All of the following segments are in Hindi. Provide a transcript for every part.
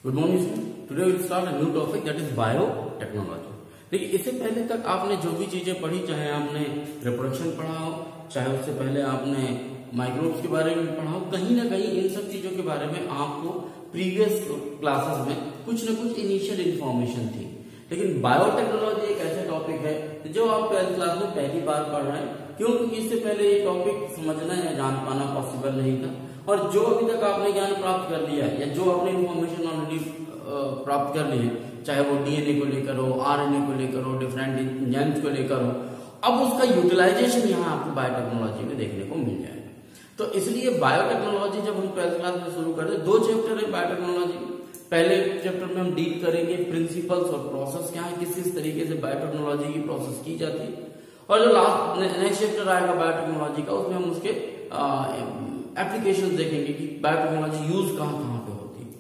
Good morning. Today will start a new topic that is biotechnology. देखिए, इससे पहले तक आपने जो भी चीजें पढ़ी, चाहे आपने रिप्रोडक्शन पढ़ा हो, चाहे उससे पहले आपने माइक्रोब्स के बारे में पढ़ा हो, कहीं ना कहीं इन सब चीजों के बारे में आपको प्रीवियस क्लासेस में कुछ न कुछ इनिशियल इंफॉर्मेशन थी। लेकिन बायोटेक्नोलॉजी एक ऐसा टॉपिक है जो आप 12th क्लास में पहली बार पढ़ रहे हैं। क्यों? क्योंकि इससे पहले ये टॉपिक समझना या जान पाना पॉसिबल नहीं था। और जो अभी तक आपने ज्ञान प्राप्त कर लिया है या जो आपने इन्फॉर्मेशन ऑलरेडी प्राप्त कर ली है, चाहे वो डीएनए को लेकर हो, आरएनए को लेकर हो, डिफरेंट एंजाइम्स को लेकर हो, अब उसका यूटिलाइजेशन यहाँ आपको बायोटेक्नोलॉजी में देखने को मिल जाएगा। तो इसलिए बायोटेक्नोलॉजी जब हम 12th क्लास में शुरू करते, 2 चैप्टर है बायोटेक्नोलॉजी में। पहले चैप्टर में हम डील करेंगे प्रिंसिपल्स और प्रोसेस क्या है, किस तरीके से बायोटेक्नोलॉजी की प्रोसेस की जाती है। और जो नेक्स्ट चैप्टर आएगा बायोटेक्नोलॉजी का, उसमें हम उसके एप्लीकेशन देखेंगे कि बायोटेक्नोलॉजी यूज कहाँ पे होती है।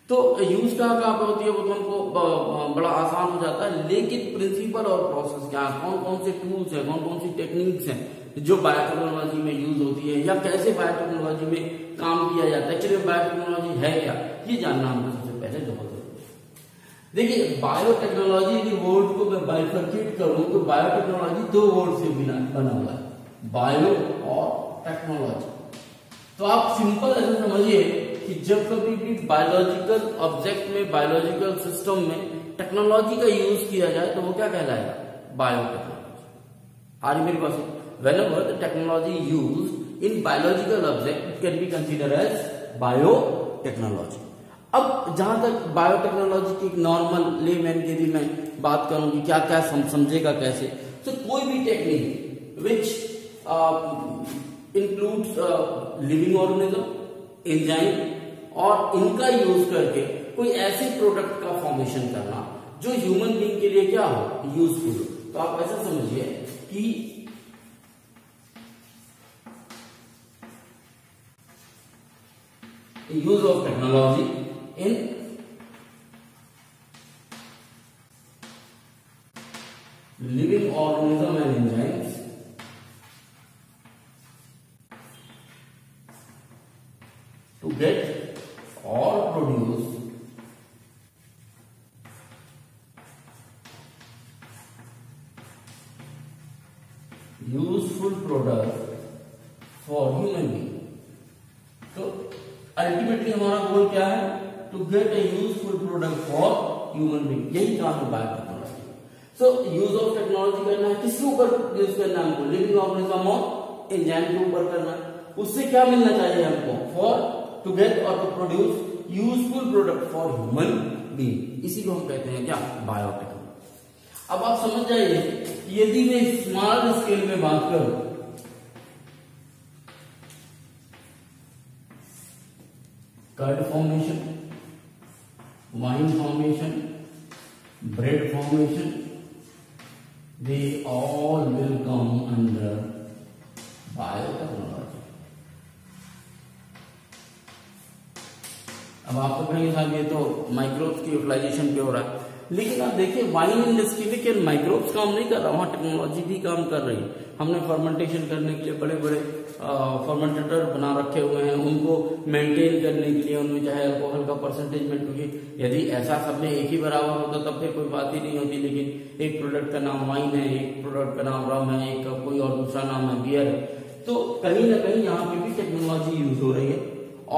तो यूज कहाँ पे होती है वो तो हमको बड़ा आसान हो जाता है, लेकिन प्रिंसिपल और प्रोसेस क्या है, कौन कौन से टूल्स है, कौन कौन सी टेक्निक्स हैं जो बायोटेक्नोलॉजी में यूज होती है, या कैसे बायोटेक्नोलॉजी में काम किया जाता है, एक्चुअली बायोटेक्नोलॉजी है क्या, ये जानना हमको सबसे पहले बहुत जरूरी है। देखिए, बायोटेक्नोलॉजी के वर्ड को मैं बाइफरकेट करूं तो बायोटेक्नोलॉजी 2 वर्ड से बना हुआ है, बायो और टेक्नोलॉजी। तो आप सिंपल ऐसा समझिए कि जब कभी भी बायोलॉजिकल ऑब्जेक्ट में, बायोलॉजिकल सिस्टम में टेक्नोलॉजी का यूज किया जाए तो वो क्या कहलाएगा? बायोटेक्नोलॉजी। आर मेरी बात? Whenever the technology used in biological object, it can be considered as biotechnology. अब जहां तक बायोटेक्नोलॉजी की एक नॉर्मल लेमैन के लिए मैं बात करूं कि क्या क्या समझेगा कैसे, तो कोई भी technique which includes living organism, enzyme, और इनका यूज करके कोई ऐसे प्रोडक्ट का फॉर्मेशन करना जो ह्यूमन बीइंग के लिए क्या हो, यूजफुल हो। तो आप ऐसा समझिए कि use of technology in living organism and enzymes to get or produce useful product for human being। तो अल्टीमेटली हमारा गोल क्या है? To get a useful product for human being. यही काम है biotechnology. So use of technology करना है, किसके ऊपर यूज करना है हमको? लिविंग ऑर्गेनिज्म और एंजाइम के ऊपर करना है। उससे क्या मिलना चाहिए हमको? फॉर टू गेट और to produce useful product for human being. इसी को हम कहते हैं क्या? बायोटेक्नोलॉजी। अब आप समझ जाइए, यदि मैं स्मॉल स्केल में बात करूं, curd formation, wine formation, bread formation, they all will come under biotechnology. अब आप तो कहेंगे साहब ये तो माइक्रोब्स की यूटिलाइजेशन पे हो रहा है, लेकिन आप देखिए वाइन इंडस्ट्री में केवल माइक्रोब्स काम नहीं कर रहा, वहां टेक्नोलॉजी भी काम कर रही है। हमने फर्मेंटेशन करने के लिए बड़े बड़े फर्मेंटेटर बना रखे हुए हैं, उनको मेंटेन करने के लिए उनमें चाहे अल्कोहल का परसेंटेज में, क्योंकि यदि ऐसा सब में एक ही बराबर होता तब फिर कोई बात ही नहीं होती। लेकिन एक प्रोडक्ट का नाम वाइन है, एक प्रोडक्ट का नाम रम है, एक का कोई और दूसरा नाम है बियर है। तो कहीं ना कहीं यहाँ पे भी टेक्नोलॉजी यूज हो रही है,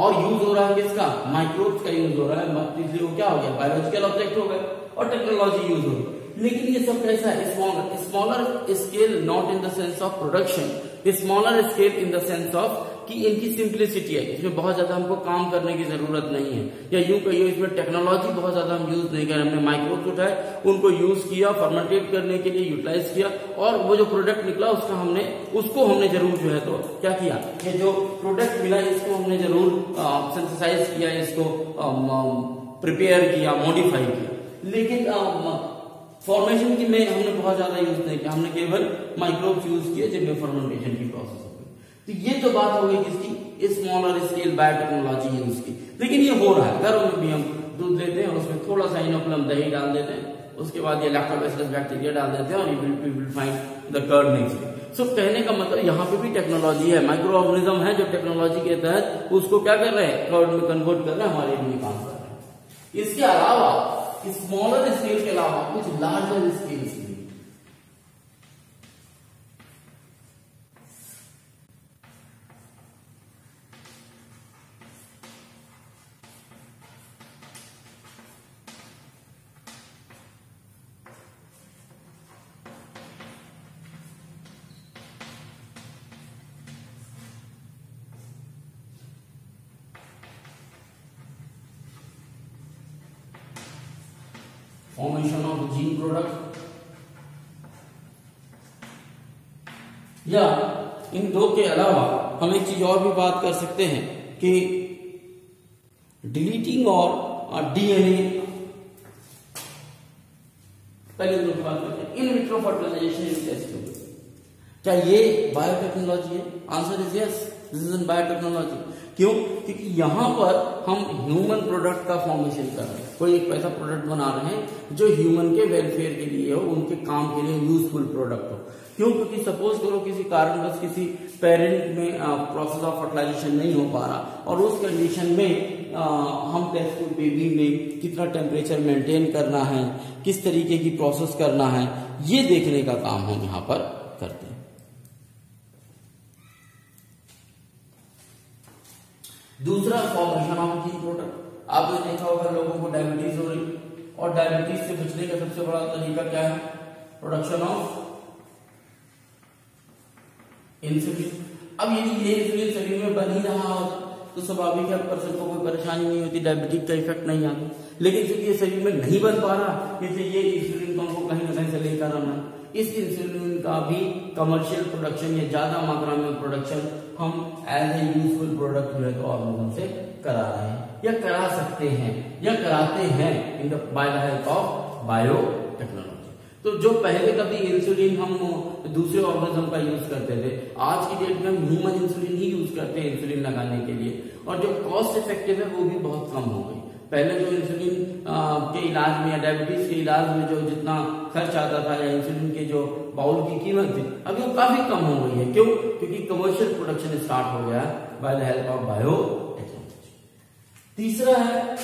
और यूज हो रहा है किसका? माइक्रोब्स का यूज हो रहा है। इसलिए वो क्या हो गया? बायोलॉजिकल ऑब्जेक्ट हो गए और टेक्नोलॉजी यूज हो रही। लेकिन ये सब कैसा है? Smaller scale, not in the sense of production, smaller scale in the sense of कि इनकी सिंप्लिसिटी है, इसमें बहुत ज्यादा हमको काम करने की जरूरत नहीं है, या यूं कहिए इसमें टेक्नोलॉजी बहुत ज्यादा हम यूज नहीं कर रहे। हमने माइक्रोब्स उठाए, उनको यूज किया, फर्मेंटेट करने के लिए यूटिलाइज किया, और वो जो प्रोडक्ट निकला उसको हमने जरूर जो है तो क्या किया, ये जो प्रोडक्ट मिला इसको हमने जरूर सिंथेसाइज किया, इसको प्रिपेयर किया, मॉडिफाई किया। लेकिन फॉर्मेशन की में हमने बहुत ज्यादा यूज नहीं किया, हमने केवल माइक्रोब्स यूज किए जिनमें फर्मेंटेशन की प्रोसेस हो गई। तो ये तो बात हो गई किसकी? स्मॉलर स्केल बायोटेक्नोलॉजी यूज की। लेकिन ये हो रहा है, घरों में भी हम दूध लेते हैं और उसमें थोड़ा सा इनोकुलम दही डाल देते हैं, उसके बाद ये लैक्टोबैसिलस बैक्टीरिया डाल देते हैं और you will find the curd next. So कहने का मतलब यहाँ पे भी टेक्नोलॉजी है, माइक्रो ऑर्गेनिज्म है जो टेक्नोलॉजी के तहत उसको क्या कर रहे हैं, कर्ड में कन्वर्ट कर रहे हैं, हमारे लिए काम कर रहे हैं। इसके अलावा स्मॉलर स्केल के अलावा कुछ लार्जर स्केल भी। फॉर्मेशन ऑफ जीन प्रोडक्ट, या इन दो के अलावा हम एक चीज और भी बात कर सकते हैं कि डिलीटिंग और डीएनए, पहले दो की बात करते हैं। इन विट्रो फर्टिलाइजेशन टेस्ट, क्या ये बायोटेक्नोलॉजी है? Answer is yes, this is in biotechnology. क्यों? क्योंकि यहां पर हम ह्यूमन प्रोडक्ट का फॉर्मेशन कर रहे हैं, कोई एक ऐसा प्रोडक्ट बना रहे हैं जो ह्यूमन के वेलफेयर के लिए हो, उनके काम के लिए यूजफुल प्रोडक्ट हो। क्यों? क्योंकि सपोज करो किसी कारणवश किसी पेरेंट में प्रोसेस ऑफ फर्टिलाइजेशन नहीं हो पा रहा और उस कंडीशन में हम टेस्ट ट्यूब बेबी में कितना टेम्परेचर मेंटेन करना है, किस तरीके की प्रोसेस करना है, ये देखने का काम हम यहाँ पर करते हैं। दूसरा फॉर्मेशन ऑफ जीन प्रोडक्ट। आपने देखा होगा लोगों को डायबिटीज हो रही, और डायबिटीज से बचने का सबसे बड़ा तरीका क्या है? Production of insulin. अब यदि ये इंसुलिन शरीर में बन ही रहा होता तो स्वाभाविक है पर्सन को कोई परेशानी नहीं होती, डायबिटीज का इफेक्ट नहीं आता। लेकिन क्योंकि ये शरीर में नहीं बन पा रहा, इसलिए ये इंसुलिन को हमको कहीं ना कहीं से लेकर आना है। इस इंसुलिन का भी कमर्शियल प्रोडक्शन या ज्यादा मात्रा में प्रोडक्शन हम एज ए यूजफुल प्रोडक्ट जो है तो ऑर्गेनिज्म से करा रहे हैं या करा सकते हैं या कराते हैं in the by the help of biotechnology. तो जो पहले कभी इंसुलिन हम दूसरे ऑर्गेनिज्म का यूज करते थे, आज की डेट में हम ह्यूमन इंसुलिन ही यूज करते हैं इंसुलिन लगाने के लिए, और जो कॉस्ट इफेक्टिव है वो भी बहुत कम हो गई। पहले जो इंसुलिन के इलाज में या डायबिटीज के इलाज में जो जितना खर्च आता था या इंसुलिन के जो बाउल की कीमत थी, अभी वो काफी कम हो गई है। क्यों? क्योंकि कमर्शियल प्रोडक्शन स्टार्ट हो गया by the help of biotechnology. तीसरा है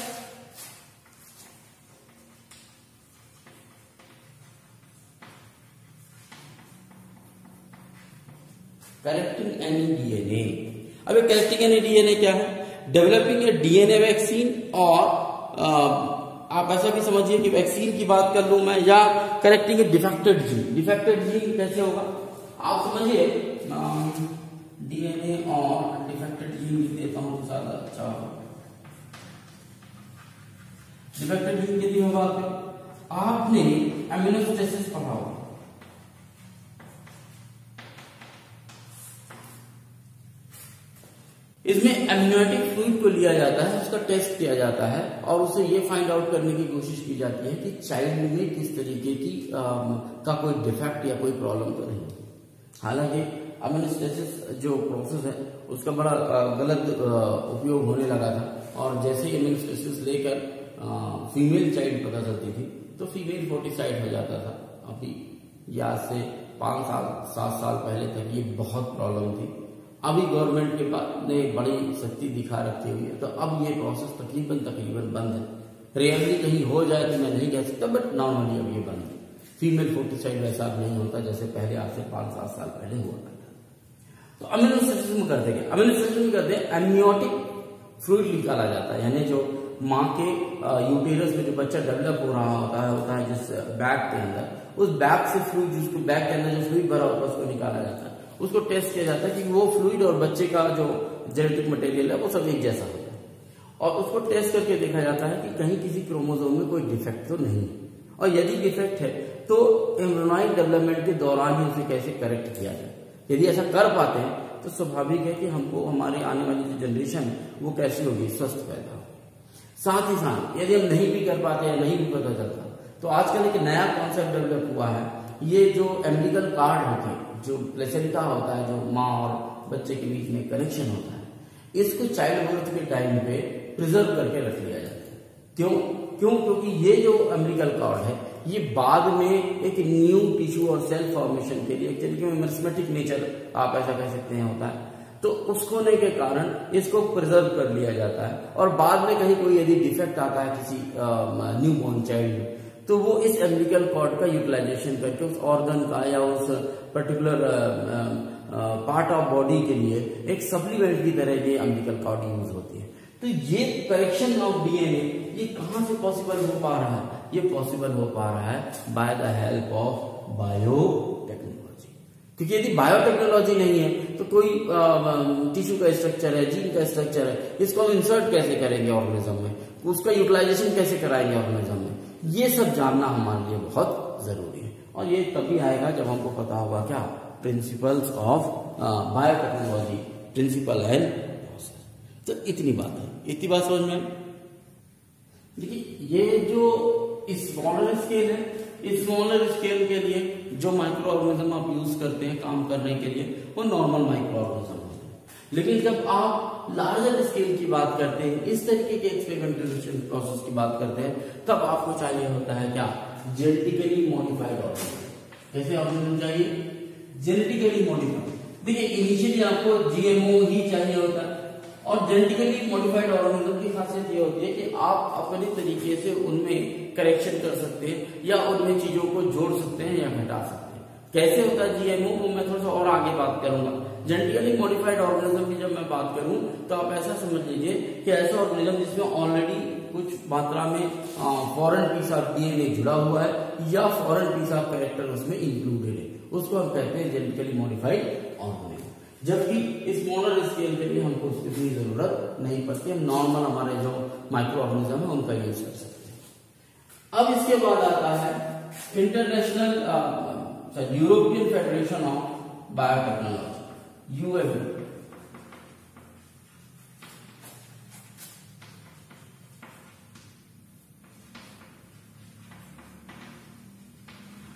करेक्टिंग एनी डीएनए। अब करेक्टिंग एनी डीएनए क्या है? डेवलपिंग ए डीएनए वैक्सीन, और आप ऐसा भी समझिए कि वैक्सीन की बात कर लूं मैं, या करेक्टिंग ए डिफेक्टेड जीन। डिफेक्टेड जीन कैसे होगा आप समझिए, डीएनए और डिफेक्टेड जीन लिख देता हूं तो ज्यादा अच्छा होगा। डिफेक्टेड जीन यदि हम बात करें, आपने एमिनोस्टेसिस पढ़ा होगा, इसमें एमनियोटिक फ्लूइड को लिया जाता है, उसका टेस्ट किया जाता है और उसे ये फाइंड आउट करने की कोशिश की जाती है कि चाइल्ड में किस तरीके की का कोई डिफेक्ट या कोई प्रॉब्लम तो नहीं। हालांकि एमिनोस्टेसिस जो प्रोसेस है उसका बड़ा गलत उपयोग होने लगा था, और जैसे ही एमिनोस्टेसिस लेकर फीमेल चाइल्ड पता चलती थी तो फीमेल फोर्टिसाइड हो जाता था। अभी या से 5 साल 7 साल पहले तक ये बहुत प्रॉब्लम थी। अभी गवर्नमेंट के ने बड़ी सख्ती दिखा रखी हुई है, तो अब ये प्रोसेस तकरीबन बंद है। रेयरली कहीं हो जाए तो मैं नहीं कह सकता, बट नॉर्मली अब ये बंद है। फीमेल फोर्टिसाइड वैसा अब नहीं होता जैसे पहले, आज से 5-7 साल पहले हुआ करता। तो एमिनोस्टेसिस में करते क्या? एमिनोस्टेसिस में करते हैं एमनियोटिक फ्लूइड निकाला जाता है, यानी जो माँ के यूटेरस में जो बच्चा डेवलप हो रहा होता है जिस बैग के अंदर, उस बैग से फ्लूइड, जिसको बैग के अंदर जो फ्लूइड भरा होता है उसको निकाला जाता है। उसको टेस्ट किया जाता है कि वो फ्लूइड और बच्चे का जो जेनेटिक मटेरियल है वो सब एक जैसा होता है, और उसको टेस्ट करके देखा जाता है कि कहीं किसी क्रोमोसोम में कोई डिफेक्ट तो नहीं है, और यदि डिफेक्ट है तो एम्ब्रियोनिक डेवलपमेंट के दौरान ही उसे कैसे करेक्ट किया जाए। यदि ऐसा कर पाते हैं तो स्वाभाविक है कि हमको हमारी आने वाली जो जनरेशन है वो कैसी होगी, स्वस्थ पैदा होगी। साथ ही साथ यदि हम नहीं भी कर पाते या नहीं भी पता चलता, तो आजकल एक नया कॉन्सेप्ट डेवलप हुआ है, ये जो एम्बिलिकल कार्ड होते हैं, जो प्लेसेंटा होता है, जो माँ और बच्चे के बीच में कनेक्शन होता है, इसको चाइल्ड बर्थ के टाइम पे प्रिजर्व करके रख लिया जाता है। क्योंकि ये जो एम्बिलिकल कार्ड है ये बाद में एक न्यू टिश्यू और सेल फॉर्मेशन के लिए एक तरीके में मेरिस्मेटिक नेचर, आप ऐसा कह सकते हैं, होता है। तो तो उस खोने के कारण इसको प्रिजर्व कर लिया जाता है, और बाद में कहीं कोई यदि डिफेक्ट आता है किसी न्यू बॉर्न चाइल्ड में, तो वो इस एम्बिलिकल कॉर्ड का यूटिलाइजेशन करके उस ऑर्गन का या उस पर्टिकुलर पार्ट ऑफ बॉडी के लिए एक सप्लीमेंट की तरह ये एम्बिलिकल कॉर्ड यूज होती है। तो ये करेक्शन ऑफ डीएनए ये कहां से पॉसिबल हो पा रहा है? ये पॉसिबल हो पा रहा है by the help of biotechnology. क्योंकि यदि बायोटेक्नोलॉजी नहीं है तो कोई टिश्यू का स्ट्रक्चर है, जीन का स्ट्रक्चर है, इसको हम इंसर्ट कैसे करेंगे ऑर्गेनिज्म में, उसका यूटिलाइजेशन कैसे कराएंगे ऑर्गेनिज्म में, ये सब जानना हमारे लिए बहुत जरूरी है। और ये तभी आएगा जब हमको पता होगा क्या, principles of biotechnology, principle and process. तो इतनी बात है, इतनी बात समझ में। देखिए ये जो स्मॉलर स्केल है, स्मॉलर स्केल के लिए जो माइक्रो ऑर्गेनिज्म आप यूज करते हैं काम करने के लिए वो नॉर्मल माइक्रो ऑर्गेनिज्म होते हैं। लेकिन जब आप लार्जर स्केल की बात करते हैं, इस तरीके के एक्सपेरिमेंटेशन प्रोसेस की बात करते हैं, तब आपको चाहिए होता है क्या, जेनेटिकली मॉडिफाइड ऑर्गेनिज्म। कैसे ऑर्गेनिज्म चाहिए? Genetically modified. देखिए इनिशियली आपको जीएमओ ही चाहिए होता है, और जेनेटिकली मॉडिफाइड ऑर्गेनिज्म की खासियत ये होती है कि आप अपने तरीके से उनमें करेक्शन कर सकते हैं या उनमें चीजों को जोड़ सकते हैं या घटा सकते हैं। कैसे होता है जीएमओ, वो मैं थोड़ा सा और आगे बात करूंगा। जेनेटिकली मॉडिफाइड ऑर्गेनिज्म की जब मैं बात करूं तो आप ऐसा समझ लीजिए कि ऐसा ऑर्गेनिज्म जिसमें ऑलरेडी कुछ मात्रा में फॉरेन पीस ऑफ डीएनए जुड़ा हुआ है या फॉरेन पीस ऑफ कैरेक्टर उसमें इंक्लूडेड है, उसको हम कहते हैं जेनेटिकली मॉडिफाइड ऑर्गेनिज्म। जबकि स्मॉलर स्केल के लिए हमको उसकी जरूरत नहीं पड़ती, हम नॉर्मल हमारे जो माइक्रो ऑर्गेनिज्म है उनका यूज कर सकते हैं। अब इसके बाद आता है international European federation of biotechnology, UFB.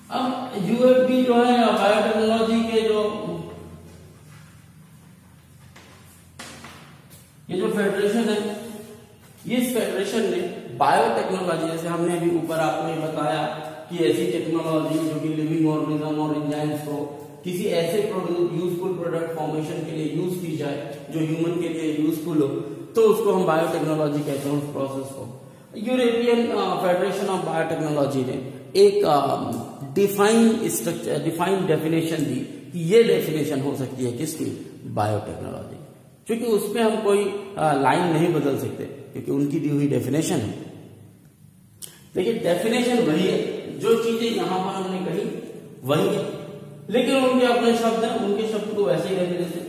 अब यूएफबी जो है बायोटेक्नोलॉजी के ये जो फेडरेशन है, इस फेडरेशन ने बायोटेक्नोलॉजी, जैसे हमने अभी ऊपर आपको बताया कि ऐसी टेक्नोलॉजी जो कि लिविंग ऑर्गेनिज्म और एंजाइम्स को किसी ऐसे यूजफुल प्रोडक्ट फॉर्मेशन के लिए यूज की जाए जो ह्यूमन के लिए यूजफुल हो, तो उसको हम बायोटेक्नोलॉजी कहते हैं उस प्रोसेस को। यूरोपियन फेडरेशन ऑफ बायोटेक्नोलॉजी ने एक डिफाइन डेफिनेशन दी कि ये डेफिनेशन हो सकती है किसकी, बायोटेक्नोलॉजी। क्योंकि उसमें हम कोई लाइन नहीं बदल सकते क्योंकि उनकी दी हुई डेफिनेशन है। देखिए डेफिनेशन वही है, जो चीजें यहां पर हमने कही वही है, लेकिन उनके अपने शब्द हैं, उनके शब्द को वैसे ही रहने देते।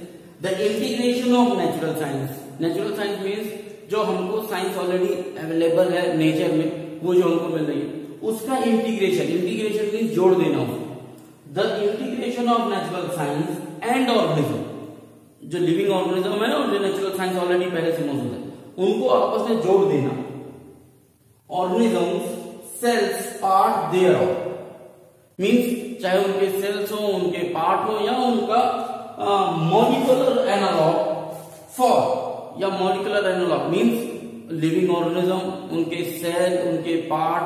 The integration of natural science, natural science means जो हमको साइंस ऑलरेडी अवेलेबल है नेचर में, वो जो हमको मिल रही है, उसका इंटीग्रेशन, इंटीग्रेशन मीन्स जोड़ देना। The integration of natural science and organism, जो लिविंग ऑर्गेनिज्म है और जो नेचुरल साइंस ऑलरेडी पहले से मौजूद है, उनको आपस में जोड़ देना। Organisms, cells, part thereof means चाहे उनके सेल्स हो, उनके पार्ट हो या उनका मॉलिक्यूलर एनालॉग फॉर, या molecular analogue means living organism, उनके सेल, उनके पार्ट,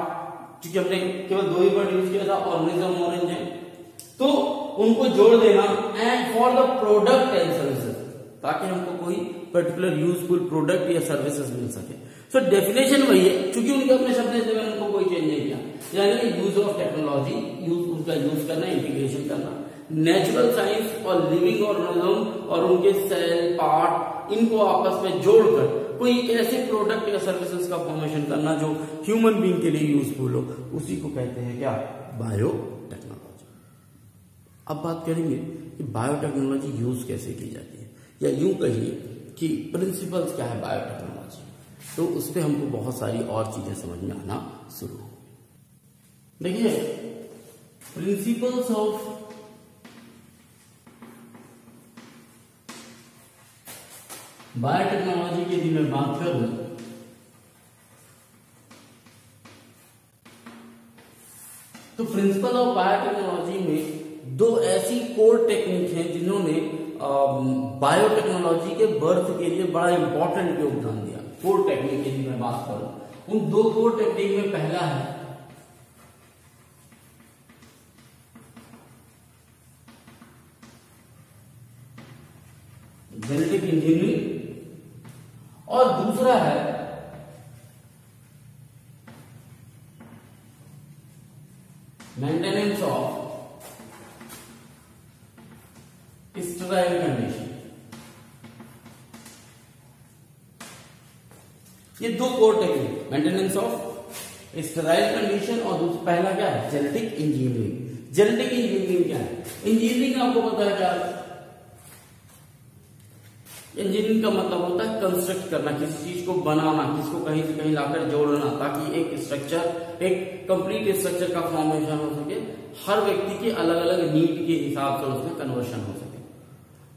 क्योंकि हमने केवल दो ही वर्ड यूज किया था, ऑर्गेनिज्म और एंजाइम, तो उनको जोड़ देना। And for the product and services, ताकि हमको कोई पर्टिकुलर यूजफुल प्रोडक्ट या सर्विसेज मिल सके। सो डेफिनेशन वही है, क्योंकि उनके अपने शब्द में उनको कोई चेंज नहीं किया, यानी यूज ऑफ टेक्नोलॉजी, उसका यूज करना, इंटीग्रेशन करना, नेचुरल साइंस और लिविंग ऑर्गेनिज्म और उनके सेल, पार्ट, इनको आपस में जोड़कर कोई ऐसे प्रोडक्ट या सर्विसेज का फॉर्मेशन करना जो ह्यूमन बीइंग के लिए यूजफुल हो, उसी को कहते हैं क्या, बायोटेक्नोलॉजी। अब बात करेंगे कि बायोटेक्नोलॉजी यूज कैसे की जाती है, या यूं कहिए कि प्रिंसिपल्स क्या है बायोटेक्नोलॉजी, तो उस पर हमको बहुत सारी और चीजें समझ में आना शुरू हो। देखिए प्रिंसिपल्स ऑफ बायोटेक्नोलॉजी की यदि मैं बात करूं तो प्रिंसिपल ऑफ बायोटेक्नोलॉजी में दो ऐसी कोर टेक्निक हैं जिन्होंने बायोटेक्नोलॉजी के बर्थ के लिए बड़ा इंपॉर्टेंट योगदान दिया। कोर टेक्निक की मैं बात करूं, उन दो कोर टेक्निक में पहला है genetic maintenance of sterile condition. ये दो core technique, maintenance of sterile condition और दूसरा पहला क्या है, जेनेटिक इंजीनियरिंग। जेनेटिक इंजीनियरिंग क्या है? इंजीनियरिंग आपको पता है क्या? इंजीनियरिंग का मतलब होता है कंस्ट्रक्ट करना, किसी चीज को बनाना, किसको कहीं से कहीं लाकर जोड़ना, ताकि एक स्ट्रक्चर, एक कंप्लीट स्ट्रक्चर का फॉर्मेशन हो सके। हर व्यक्ति की अलग अलग नीड के हिसाब से उसमें कन्वर्शन हो सके।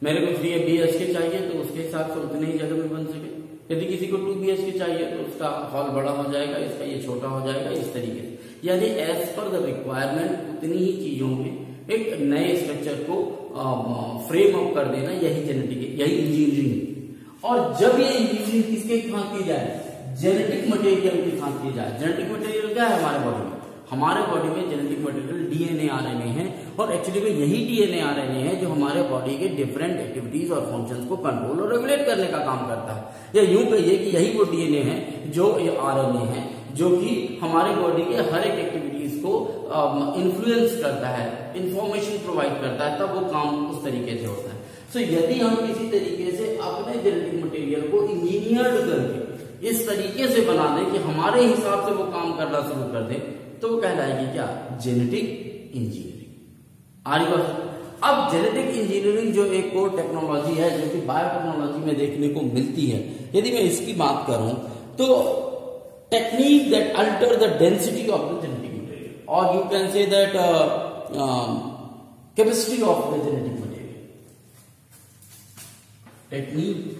मेरे को 3 BHK चाहिए तो उसके हिसाब से उतनी ही जगह में बन सके। यदि किसी को 2 BHK चाहिए तो उसका हॉल बड़ा हो जाएगा, इसका ये छोटा हो जाएगा, इस तरीके से। यानी एज पर द रिक्वायरमेंट उतनी ही चीजों में एक नए स्ट्रक्चर को फ्रेम अप कर देना, यही जेनेटिक, यही इंजीनियरिंग। और जब ये इंजीनियरिंग किसके साथ की जाए, जेनेटिक मटेरियल के साथ की जाए। जेनेटिक मटेरियल क्या है हमारे बॉडी में? हमारे बॉडी में जेनेटिक मटेरियल DNA RNA है, और एक्चुअली में यही DNA RNA है जो हमारे बॉडी के डिफरेंट एक्टिविटीज और फंक्शंस को कंट्रोल और रेगुलेट करने का काम करता है। या यूं कहिए कि यही वो DNA है जो ये RNA है, जो कि हमारे बॉडी के हर एक एक्टिविटीज को इन्फ्लुएंस करता है, इंफॉर्मेशन प्रोवाइड करता है, तब वो काम उस तरीके से होता है। सो यदि हम किसी तरीके से अपने जेनेटिक मटेरियल को इंजीनियर्ड करके इस तरीके से बना दें कि हमारे हिसाब से वो काम करना शुरू कर दें, तो वो कहलाएगी क्या, जेनेटिक इंजीनियरिंग। आगे अब जेनेटिक इंजीनियरिंग जो एक कोर टेक्नोलॉजी है जो कि बायोटेक्नोलॉजी में देखने को मिलती है, यदि मैं इसकी बात करूं तो technique that alter the density of the genetic material, और you can say that chemistry of the genetic material. Technique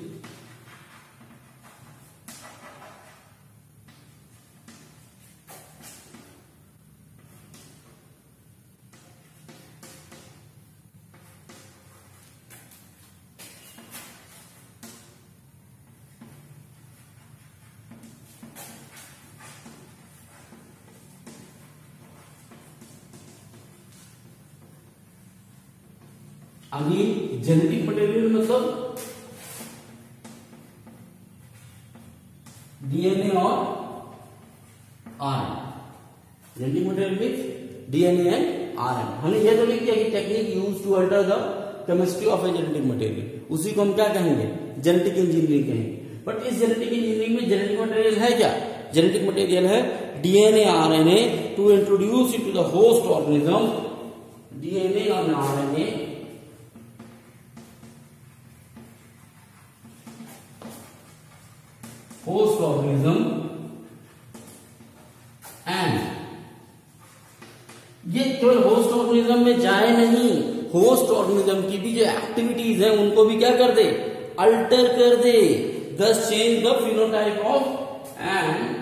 again genetic material मतलब DNA और RNA। Genetic material means DNA and RNA। हमने ये तो लिख दिया कि technique use to alter the chemistry of a genetic material, उसी को हम क्या कहेंगे, जेनेटिक इंजीनियरिंग कहेंगे। बट इस जेनेटिक इंजीनियरिंग में जेनेटिक मटेरियल है क्या? जेनेटिक मटेरियल है DNA RNA to introduce it to the host organism. DNA और RNA host organism and ये केवल होस्ट ऑर्गेनिज्म में जाए नहीं, होस्ट ऑर्गेनिज्म की भी जो एक्टिविटीज है उनको भी क्या कर दे, अल्टर कर दे, thus change the phenotype of and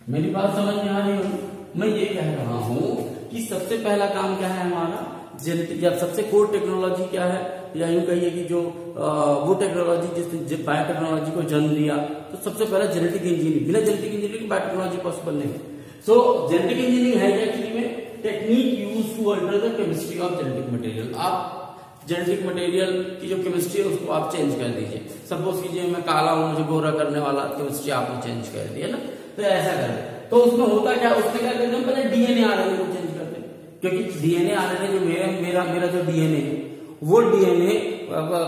मेरी बात समझ में आ रही हो? मैं ये कह रहा हूं कि सबसे पहला काम क्या है हमारा, जेनेटिक, या सबसे कोर टेक्नोलॉजी क्या है, या यूं कहिए कि जो वो टेक्नोलॉजी जिसने बायोटेक्नोलॉजी को जन्म दिया, तो सबसे पहला जेनेटिक इंजीनियरिंग। बिना जेनेटिक इंजीनियरिंग बायोटेक्नोलॉजी पॉसिबल नहीं। सो जेनेटिक इंजीनियरिंग है एक्चुअली में technique use to alter the chemistry of genetic material. आप जेनेटिक मटेरियल की जो केमिस्ट्री है उसको आप चेंज कर दीजिए। सपोज कीजिए मैं काला हूं, मुझे गोरा करने वाला केमिस्ट्री आपने चेंज कर दिया ना, तो ऐसा करें तो उसमें होता क्या, उसमें क्या करते हैं, पहले DNA RNA को चेंज करते हैं, क्योंकि DNA RNA जो मेरा जो DNA है वो DNA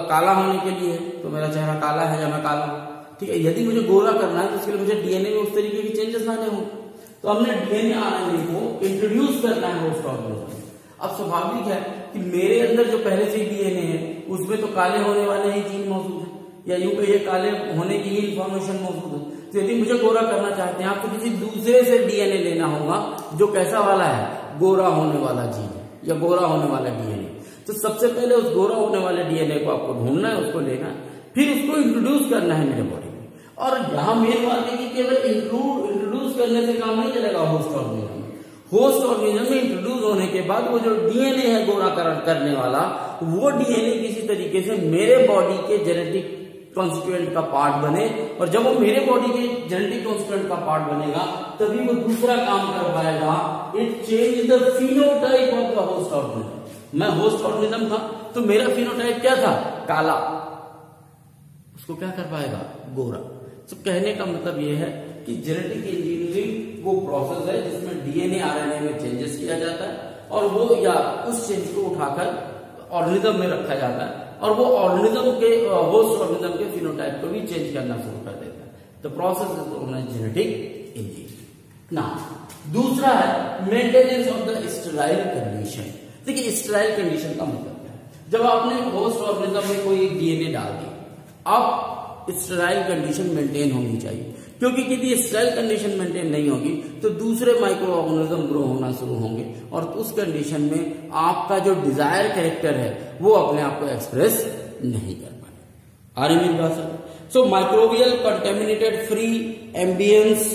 काला होने के लिए है, तो मेरा चेहरा काला है या मैं काला हूं, ठीक है। यदि मुझे गोरा करना है तो उसके लिए मुझे DNA में उस तरीके की चेंजेस लाने होंगे, तो हमने DNA RNA को इंट्रोड्यूस करना है होस्ट ऑर्गेनिज्म। अब स्वाभाविक है कि मेरे अंदर जो पहले से DNA है उसमें तो काले होने वाले ही जीन मौजूद है, या यूं कहिए काले होने की ही इंफॉर्मेशन मौजूद है। तो यदि मुझे गोरा करना चाहते हैं आप, तो किसी दूसरे से DNA लेना होगा जो कैसा वाला है, गोरा होने वाला जीन या गोरा होने वाला DNA। तो सबसे पहले उस गोरा होने वाले DNA को आपको ढूंढना है, उसको लेना है, फिर उसको इंट्रोड्यूस करना है मेरे बॉडी में। और यहाँ मेन बात है कि केवल इंट्रोड्यूस करने से काम नहीं चलेगा। होस्ट ऑर्गेनिज्म में इंट्रोड्यूस होने के बाद वो जो DNA है गोरा करने वाला, वो DNA किसी तरीके से मेरे बॉडी के जेनेटिक कॉन्स्टिट्यूएंट का पार्ट बने, और जब वो मेरे बॉडी के जेनेटिक कॉन्स्टिट्यूएंट का पार्ट बनेगा तभी वो दूसरा काम कर पाएगा, it change the phenotype of the host organism. मैं होस्ट ऑर्गेनिज्म था तो मेरा फिनोटाइप क्या था, काला, उसको क्या कर पाएगा, गोरा। तो कहने का मतलब ये है कि जेनेटिक इंजीनियरिंग वो प्रोसेस है जिसमें डीएनए आरएनए में चेंजेस किया जाता है, और वो या उस चेंज को उठाकर ऑर्गेनिज्म में रखा जाता है, और वो ऑर्गेनिज्म के होस्ट ऑर्गेनिज्म के फिनोटाइप को भी चेंज करना शुरू कर देता है। The process is known as genetic engineering. Now दूसरा है maintenance of the sterile condition. देखिए स्टेराइल कंडीशन का मतलब क्या है, जब आपने होस्ट ऑर्गेनिज्म में कोई डीएनए डाल दिया, अब स्टेराइल कंडीशन मेंटेन होनी चाहिए, क्योंकि यदि स्टेराइल कंडीशन मेंटेन नहीं होगी तो दूसरे माइक्रो ऑर्गेनिज्म ग्रो होना शुरू होंगे, और उस कंडीशन में आपका जो डिजायर कैरेक्टर है वो अपने आप को एक्सप्रेस नहीं कर पाएगा। आर मेरी बात sir? So microbial contaminated free ambience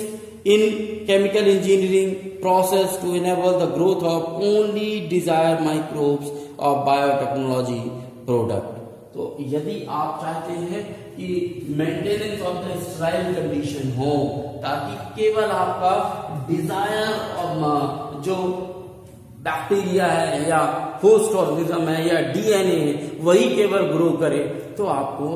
in chemical engineering process to enable the growth of only desire microbes of biotechnology product. तो यदि आप चाहते हैं कि maintenance of the sterile condition हो, ताकि केवल आपका डिजायर जो बैक्टीरिया है या होस्ट ऑर्गेनिज्म है या डीएनए है वही केवल ग्रो करे, तो आपको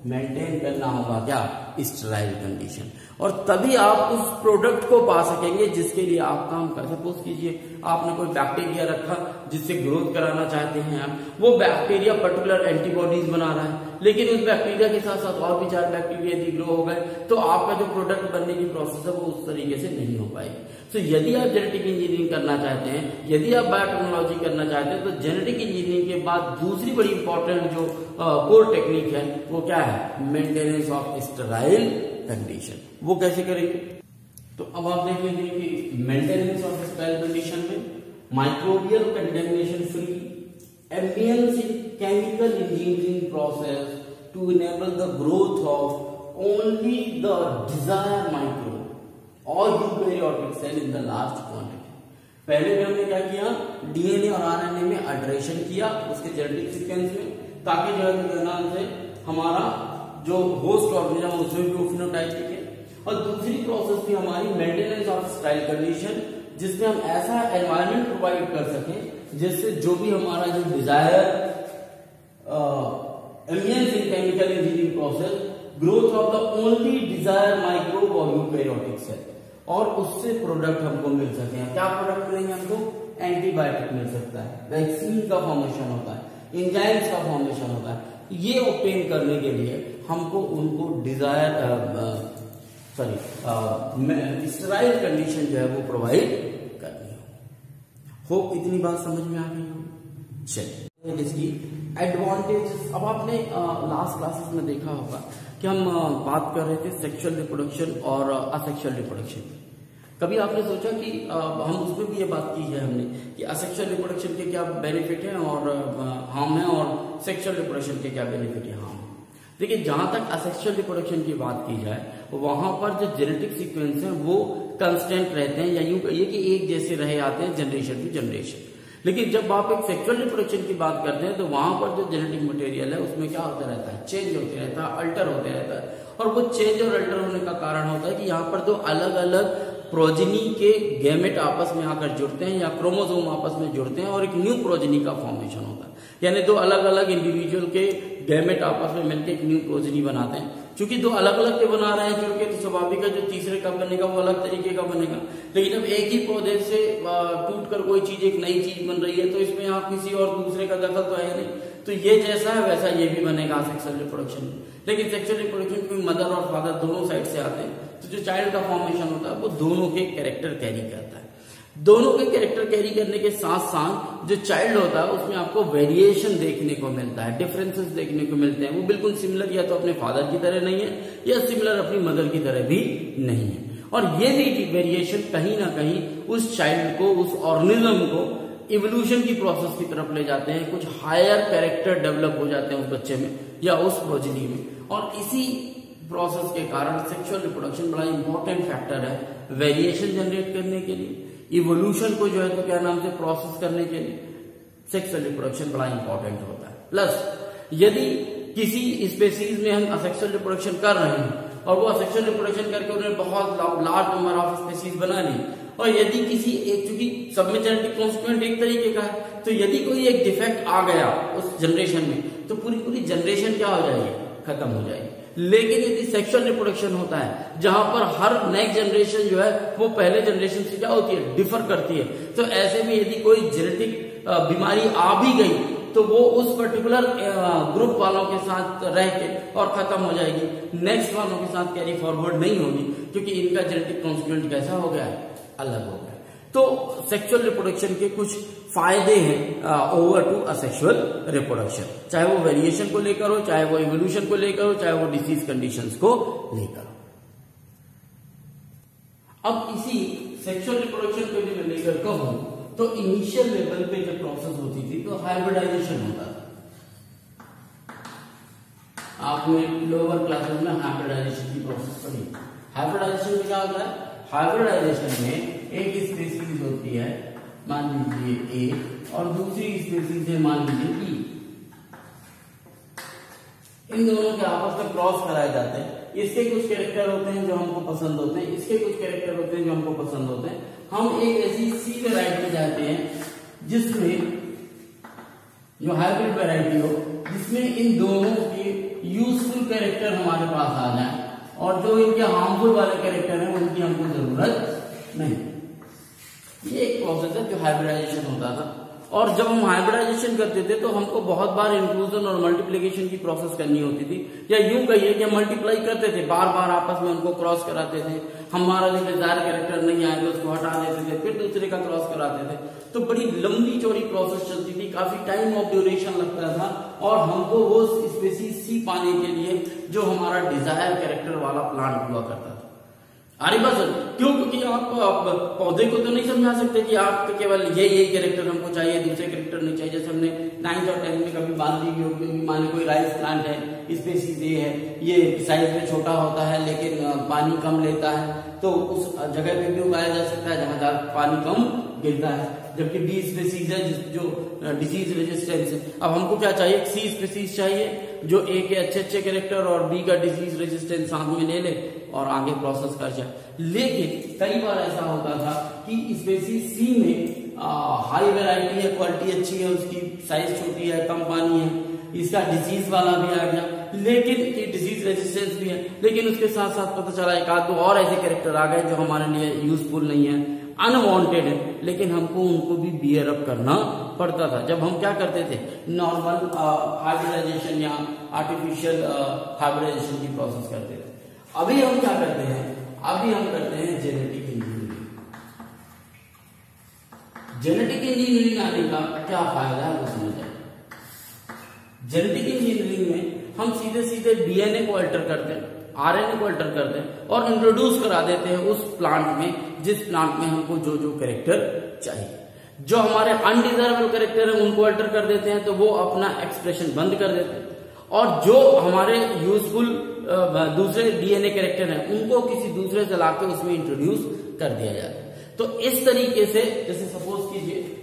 मेंटेन करना होगा क्या, स्टेराइल कंडीशन, और तभी आप उस प्रोडक्ट को पा सकेंगे जिसके लिए आप काम कर। सपोज कीजिए आपने कोई बैक्टीरिया रखा जिससे ग्रोथ कराना चाहते हैं आप, वो बैक्टीरिया पर्टिकुलर एंटीबॉडीज बना रहा है, लेकिन उस बैक्टीरिया के साथ साथ और भी 4 बैक्टीरिया यदि ग्रो हो गए तो आपका जो प्रोडक्ट बनने की प्रोसेस है वो उस तरीके से नहीं हो पाएगी। तो यदि आप जेनेटिक इंजीनियरिंग करना चाहते हैं, यदि आप बायोटेक्नोलॉजी करना चाहते हैं, तो जेनेटिक इंजीनियरिंग के बाद दूसरी बड़ी इंपॉर्टेंट जो कोर टेक्निक है वो क्या है, मेंटेनेंस ऑफ स्टेराइल कंडीशन। वो कैसे करेंगे, तो अब आप देख लेंगे कि मेंटेनेंस ऑफ स्टेराइल कंडीशन में microbial contamination free ambience in chemical engineering process to enable the growth of only the desire micro और eukaryotic cell in the large quantity. पहले में हमने क्या किया, डीएनए और आरएनए में अल्टरेशन किया उसके जेनेटिक सीक्वेंस में, ताकि जो है हमारा जो होस्ट ऑर्गेनिज्म उसमें भी वो फिनोटाइप दिखे। और दूसरी प्रोसेस थी हमारी मेंटेनेंस ऑफ स्टेराइल कंडीशन, जिसमें हम ऐसा एनवायरनमेंट प्रोवाइड कर सकें जिससे जो भी हमारा जो desire ambience in chemical engineering process growth of the only desire microbe और यूकेरियोटिक सेल, और उससे प्रोडक्ट हमको मिल सके। क्या प्रोडक्ट मिलेंगे हमको, एंटीबायोटिक मिल सकता है, वैक्सीन का फॉर्मेशन होता है, एंजाइम्स का फॉर्मेशन होता है। ये ऑब्टेन करने के लिए हमको उनको डिजायर स्टेराइल कंडीशन जो है वो प्रोवाइड करनी हो। होप इतनी बात समझ में आ गई हो। चलिए इसकी एडवांटेज, अब आपने लास्ट क्लासेस में देखा होगा कि हम बात कर रहे थे सेक्सुअल रिप्रोडक्शन और असेक्सुअल रिप्रोडक्शन। कभी आपने सोचा कि हम उसमें भी ये बात की है हमने कि असेक्सुअल रिप्रोडक्शन के क्या बेनिफिट हैं और हार्म है, और सेक्सुअल रिप्रोडक्शन के क्या बेनिफिट है, हार्म। देखिए जहां तक असेक्सुअल रिप्रोडक्शन की बात की जाए, वहां पर जो जेनेटिक सीक्वेंस है वो कंस्टेंट रहते हैं, या यूं कहिए कि एक जैसे रहे आते हैं जनरेशन टू जनरेशन। लेकिन जब आप एक सेक्सुअल रिप्रोडक्शन की बात करते हैं तो वहां पर जो जेनेटिक मटेरियल है उसमें क्या होता रहता है, चेंज होते रहता है, अल्टर होते रहता है। और वो चेंज और अल्टर होने का कारण होता है कि यहाँ पर दो अलग अलग प्रोजेनी के गैमेट आपस में आकर जुड़ते हैं या क्रोमोसोम आपस में जुड़ते हैं और एक न्यू प्रोजेनी का फॉर्मेशन होता है। यानी दो अलग अलग इंडिविजुअल के गैमेट आपस में मिलकर एक न्यू प्रोजेनी बनाते हैं। चूंकि दो अलग अलग के बना रहे हैं जुड़ के, तो स्वाभाविक है जो तीसरे का बनेगा वो अलग तरीके का बनेगा। लेकिन अब एक ही पौधे से टूट कर कोई चीज, एक नई चीज बन रही है, तो इसमें आप किसी और दूसरे का दखल तो है नहीं, तो ये जैसा है वैसा ये भी बनेगा सेक्सुअल रिप्रोडक्शन में। लेकिन सेक्सुअल रिप्रोडक्शन में मदर और फादर दोनों साइड से आते हैं, तो जो चाइल्ड का फॉर्मेशन होता है वो दोनों के कैरेक्टर कैरी करता है। दोनों के कैरेक्टर कैरी करने के साथ साथ जो चाइल्ड होता है उसमें आपको वेरिएशन देखने को मिलता है, डिफरेंसेस देखने को मिलते हैं। वो बिल्कुल सिमिलर या तो अपने फादर की तरह नहीं है या सिमिलर अपनी मदर की तरह भी नहीं है। और ये भी वेरिएशन कहीं ना कहीं उस चाइल्ड को, उस ऑर्गेनिज्म को इवोल्यूशन की प्रोसेस की तरफ ले जाते हैं। कुछ हायर कैरेक्टर डेवलप हो जाते हैं उस बच्चे में या उस प्रोजेनी में। और इसी प्रोसेस के कारण सेक्सुअल रिप्रोडक्शन बड़ा इंपॉर्टेंट फैक्टर है वेरिएशन जनरेट करने के लिए, इवोल्यूशन को जो है तो क्या नाम से प्रोसेस करने के लिए सेक्सुअल रिप्रोडक्शन बड़ा इंपॉर्टेंट होता है। प्लस यदि किसी स्पेसीज में हम असेक्सुअल रिप्रोडक्शन कर रहे हैं और वो असेक्सुअल रिप्रोडक्शन करके उन्होंने बहुत लार्ज नंबर ऑफ स्पेसीज बना ली, और यदि किसी एक, चूंकि सब में जेनेटिक कॉन्स्टिट्यूएंट एक तरीके का है, तो यदि कोई एक डिफेक्ट आ गया उस जनरेशन में तो पूरी पूरी जनरेशन क्या हो जाएगी, खत्म हो जाएगी। लेकिन यदि सेक्सुअल रिप्रोडक्शन होता है जहां पर हर नेक्स्ट जनरेशन जो है वो पहले जनरेशन से क्या होती है, डिफर करती है, तो ऐसे में यदि कोई जेनेटिक बीमारी आ भी गई तो वो उस पर्टिकुलर ग्रुप वालों के साथ रह के और खत्म हो जाएगी, नेक्स्ट वालों के साथ कैरी फॉरवर्ड नहीं होगी, क्योंकि इनका जेनेटिक कॉन्स्टिट्यूएंट कैसा हो गया है, अलग हो गया। तो सेक्सुअल रिप्रोडक्शन के कुछ फायदे हैं ओवर टू असेक्सुअल रिप्रोडक्शन, चाहे वो वेरिएशन को लेकर हो, चाहे वो इवोल्यूशन को लेकर हो, चाहे वो डिसीज कंडीशंस को लेकर हो। अब इसी सेक्सुअल रिप्रोडक्शन को भी मैं लेकर कहूं तो इनिशियल लेवल पे जब प्रोसेस होती थी तो हाइब्रिडाइजेशन होता था। आपने लोअर क्लासेस में हाइब्रिडाइजेशन की प्रोसेस पढ़ी। हाइब्रिडाइजेशन में क्या होता है, हाइब्रिडाइजेशन में एक स्पीसीज होती है मान लीजिए ए और दूसरी स्पीसीज है मान लीजिए ई, इन दोनों के आपस में क्रॉस कराए जाते हैं। इसके कुछ कैरेक्टर होते हैं जो हमको पसंद होते हैं, इसके कुछ कैरेक्टर होते हैं जो हमको पसंद होते हैं। हम एक ऐसी सी वैरायटी चाहते हैं जिसमें जो हाइब्रिड वैरायटी हो, जिसमें इन दोनों के यूजफुल कैरेक्टर हमारे पास आ जाए और जो इनके हार्मफुल वाले कैरेक्टर हैं उनकी हमको जरूरत नहीं। ये एक प्रोसेस है जो हाइब्रिडाइजेशन होता था, और जब हम हाइब्रिडाइजेशन करते थे तो हमको बहुत बार इंक्लूजन और मल्टीप्लिकेशन की प्रोसेस करनी होती थी, या यूं कहिए कि हम मल्टीप्लाई करते थे, बार बार आपस में उनको क्रॉस कराते थे। हमारा जो डिजायर कैरेक्टर नहीं आए तो उसको हटा देते थे, फिर दूसरे का क्रॉस कराते थे। तो बड़ी लंबी चौड़ी प्रोसेस चलती थी, काफी टाइम ऑफ ड्यूरेशन लगता था, और हमको वो स्पीसीज सी पाने के लिए जो हमारा डिजायर कैरेक्टर वाला प्लांट हुआ करता था। अरे बस क्यों, क्योंकि आप पौधे को तो नहीं समझा सकते कि आप केवल ये कैरेक्टर हमको चाहिए, दूसरे कैरेक्टर नहीं चाहिए। जैसे हमने 9th और 10th में कभी बात दी होगी, माने कोई राइस प्लांट है, स्पीसीज ये है, ये साइज में छोटा होता है लेकिन पानी कम लेता है, तो उस जगह पे भी उगाया जा सकता है जहां पानी कम गिरता है। जबकि बी स्पीसीज है जो डिजीज रेजिस्टेंस है। अब हमको क्या चाहिए, सी स्पीसीज चाहिए जो ए के अच्छे अच्छे कैरेक्टर और बी का डिजीज रेजिस्टेंस साथ में ले ले और आगे प्रोसेस कर जाए। लेकिन कई बार ऐसा होता था कि स्पीसीज सी में हाई वैरायटी है, क्वालिटी अच्छी है, उसकी साइज छोटी है, कम पानी है, इसका डिजीज वाला भी आ गया, लेकिन ये डिजीज रेजिस्टेंस भी है, लेकिन उसके साथ साथ पता चला एक आध दो और ऐसे कैरेक्टर आ गए जो हमारे लिए यूजफुल नहीं है, अनवांटेड है, लेकिन हमको उनको भी बियर अप करना पड़ता था। जब हम क्या करते थे, नॉर्मल हाइब्रिडाइजेशन या आर्टिफिशियल हाइब्रिडाइजेशन की प्रोसेस करते थे। अभी हम क्या करते हैं, अभी हम करते हैं जेनेटिक इंजीनियरिंग। जेनेटिक इंजीनियरिंग आने का क्या फायदा है वो समझ जाए। जेनेटिक इंजीनियरिंग में हम सीधे सीधे डीएनए को अल्टर करते हैं, आरएनए को अल्टर करते हैं और इंट्रोड्यूस करा देते हैं उस प्लांट में जिस प्लांट में हमको जो जो कैरेक्टर चाहिए। जो हमारे अनडिजायरेबल कैरेक्टर है उनको अल्टर कर देते हैं तो वो अपना एक्सप्रेशन बंद कर देते हैं, और जो हमारे यूजफुल दूसरे डीएनए कैरेक्टर हैं उनको किसी दूसरे से लाके उसमें इंट्रोड्यूस कर दिया जाता है। तो इस तरीके से, जैसे सपोज कीजिए